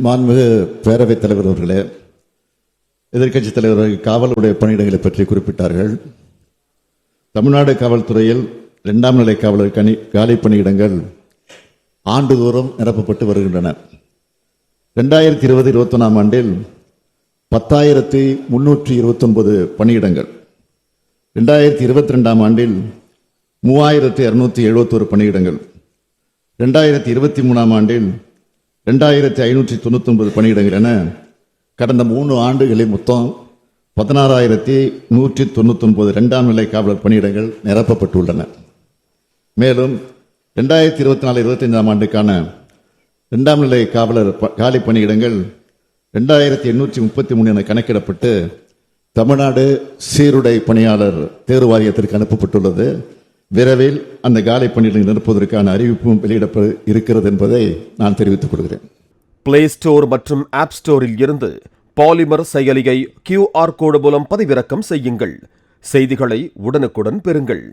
மாண்புமிகு பேரவைத் தலைவர் அவர்களே, எதிர்க்கட்சித் தலைவர்கள் காவலுடைய பணியிடங்களை பற்றி குறிப்பிட்டார்கள். தமிழ்நாடு காவல்துறையில் 2ஆம் நிலை காவலர் காலி பணியிடங்கள் ஆண்டுதோறும் நிரப்பப்பட்டு வருகின்றன. 2020-21 ஆண்டில் 10,329 பணியிடங்கள், 2022 ஆண்டில் 3,271 பணியிடங்கள், 2023 ஆண்டில் 2,599 பணியிடங்கள் என கடந்த 3 ஆண்டுகளில் மொத்தம் 16,199 2ஆம் நிலை காவலர் பணியிடங்கள் நிரப்பப்பட்டுள்ளன. மேலும் 2024-25 ஆண்டுக்கான 2ஆம் நிலை காவலர் காலி பணியிடங்கள் 2,833 என கணக்கிடப்பட்டு தமிழ்நாடு சீருடை பணியாளர் தேர்வு வாரியத்திற்கு அனுப்பப்பட்டுள்ளது. விரைவில் அந்த காலி பணியிடங்கள் நிரப்புவதற்கான அறிவிப்பும் வெளியிடப்பட இருக்கிறது என்பதை நான் தெரிவித்துக் கொள்கிறேன். பிளே ஸ்டோர் மற்றும் ஆப் ஸ்டோரில் இருந்து பாலிமர் செயலியை QR கோடு மூலம் பதிவிறக்கம் செய்யுங்கள். செய்திகளை உடனுக்குடன் பெறுங்கள்.